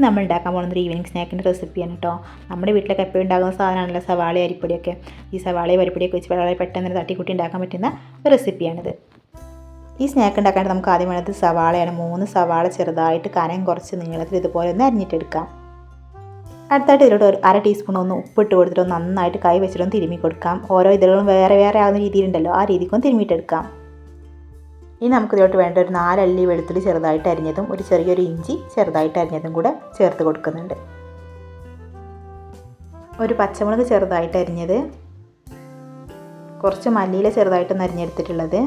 നമ്മൾ ഉണ്ടാക്കാൻ പോകുന്നത് ഒരു ഈവനിങ് സ്നാക്കിൻ്റെ റെസിപ്പിയാണ് കേട്ടോ. നമ്മുടെ വീട്ടിലൊക്കെ എപ്പോഴും ഉണ്ടാകുന്ന സാധനമാണല്ലോ സവാള അരിപ്പൊടിയൊക്കെ. ഈ സവാളയും അരിപ്പൊടിയൊക്കെ വെച്ച് വളരെ പെട്ടെന്ന് തട്ടിക്കൂട്ടി ഉണ്ടാക്കാൻ പറ്റുന്ന ഒരു റെസിപ്പിയാണിത്. ഈ സ്നാക്ക് ഉണ്ടാക്കാൻ നമുക്ക് ആദ്യം വേണ്ടത് സവാളയാണ്. 3 സവാള ചെറുതായിട്ട് കനം കുറച്ച് നീളത്തിൽ ഇതുപോലെ ഒന്ന് അരിഞ്ഞിട്ടെടുക്കാം. അടുത്തായിട്ട് ഇതിലോട്ട് ഒരു 1/2 ടീസ്പൂൺ ഒന്ന് ഉപ്പിട്ട് കൊടുത്തിട്ട് നന്നായിട്ട് കൈ വെച്ചിട്ടൊന്ന് തിരുമ്മി കൊടുക്കാം. ഓരോ ഇതളും വേറെ വേറെ ആകുന്ന രീതിയിലുണ്ടല്ലോ, ആ രീതിക്കൊന്ന് തിരുമ്മിയിട്ടെടുക്കാം. ഇനി നമുക്കിതിലോട്ട് വേണ്ട ഒരു 4 അല്ലി വെളുത്തുള്ളി ചെറുതായിട്ട് അരിഞ്ഞതും ഒരു ചെറിയൊരു ഇഞ്ചി ചെറുതായിട്ട് അരിഞ്ഞതും കൂടെ ചേർത്ത് കൊടുക്കുന്നുണ്ട്. ഒരു പച്ചമുളക് ചെറുതായിട്ട് അരിഞ്ഞത്, കുറച്ച് മല്ലിയില ചെറുതായിട്ടൊന്ന് അരിഞ്ഞെടുത്തിട്ടുള്ളത്,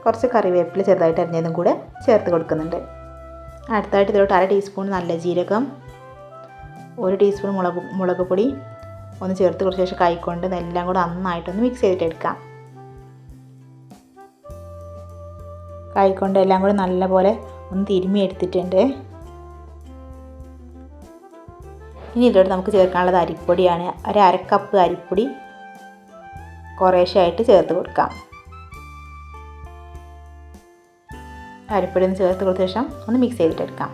കുറച്ച് കറിവേപ്പില ചെറുതായിട്ട് അരിഞ്ഞതും കൂടെ ചേർത്ത് കൊടുക്കുന്നുണ്ട്. അടുത്തായിട്ട് ഇതിലോട്ട് 1/2 ടീസ്പൂൺ നല്ല ജീരകം, 1 ടീസ്പൂൺ മുളക് പൊടി ഒന്ന് ചേർത്ത് കുറച്ച് ശേഷം കൈകൊണ്ട് എല്ലാം കൂടെ നന്നായിട്ടൊന്ന് മിക്സ് ചെയ്തിട്ടെടുക്കാം. കൈകൊണ്ട് എല്ലാം കൂടെ നല്ലപോലെ ഒന്ന് തിരുമ്മി എടുത്തിട്ടുണ്ട്. ഇനി ഇതിലോട്ട് നമുക്ക് ചേർക്കാനുള്ളത് അരിപ്പൊടിയാണ്. ഒരു 1/2 കപ്പ് അരിപ്പൊടി കുറേശ്ശായിട്ട് ചേർത്ത് കൊടുക്കാം. അരിപ്പൊടി ഒന്ന് ചേർത്ത് കൊടുത്ത ശേഷം ഒന്ന് മിക്സ് ചെയ്തിട്ടെടുക്കാം.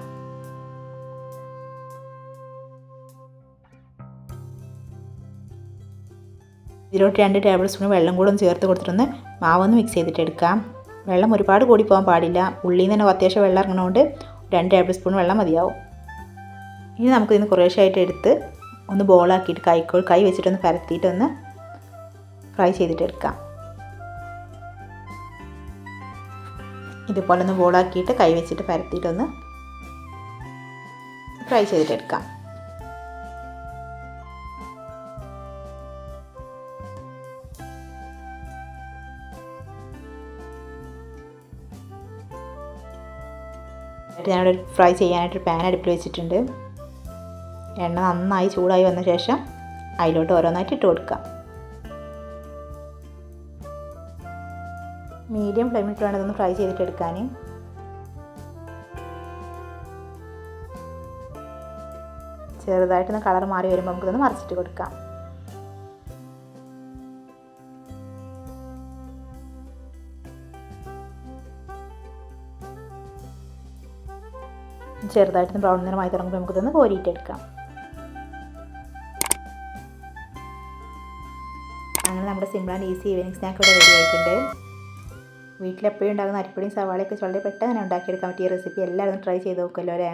ഇതിലോട്ട് 2 ടേബിൾ സ്പൂൺ വെള്ളം കൂടെ ഒന്ന് ചേർത്ത് കൊടുത്തിട്ടൊന്ന് മാവൊന്ന് മിക്സ് ചെയ്തിട്ടെടുക്കാം. വെള്ളം ഒരുപാട് കൂടി പോകാൻ പാടില്ല. ഉള്ളിൽ നിന്ന് തന്നെ അത്യാവശ്യം വെള്ളം ഇറങ്ങുന്നതുകൊണ്ട് 2 ടേബിൾ സ്പൂൺ വെള്ളം മതിയാവും. ഇനി നമുക്കിതിന് കുറേശ്ശായിട്ട് എടുത്ത് ഒന്ന് ബോളാക്കിയിട്ട് കൈ വെച്ചിട്ടൊന്ന് പരത്തിയിട്ടൊന്ന് ഫ്രൈ ചെയ്തിട്ടെടുക്കാം. ഇതുപോലെ ഒന്ന് ബോളാക്കിയിട്ട് കൈ വെച്ചിട്ട് പരത്തിയിട്ടൊന്ന് ഫ്രൈ ചെയ്തിട്ടെടുക്കാം. ഞാനിവിടെ ഫ്രൈ ചെയ്യാനായിട്ടൊരു പാൻ അടുപ്പിൽ വെച്ചിട്ടുണ്ട്. എണ്ണ നന്നായി ചൂടായി വന്ന ശേഷം അതിലോട്ട് ഓരോന്നായിട്ട് ഇട്ട് കൊടുക്കാം. മീഡിയം ഫ്ലെയിമിൽ വേണം ഇതൊന്ന് ഫ്രൈ ചെയ്തിട്ടെടുക്കാൻ. ചെറുതായിട്ടൊന്ന് കളർ മാറി വരുമ്പോൾ നമുക്കിതൊന്ന് മറിച്ചിട്ട് കൊടുക്കാം. ചെറുതായിട്ടൊന്ന് ബ്രൗൺ നിറമായി തുടങ്ങുമ്പോൾ നമുക്കിതൊന്ന് കോരിയിട്ടെടുക്കാം. അങ്ങനെ നമ്മുടെ simple and easy evening snack ഇവിടെ റെഡി ആയിട്ടുണ്ട്. വീട്ടിലെപ്പോഴും ഉണ്ടാകുന്ന അരിപ്പൊടിയും സവാളയൊക്കെ വളരെ പെട്ടെന്ന് തന്നെ ഉണ്ടാക്കിയെടുക്കാൻ പറ്റിയ റെസിപ്പി എല്ലാവരും ട്രൈ ചെയ്ത് നോക്കുമല്ലോ അല്ലേ.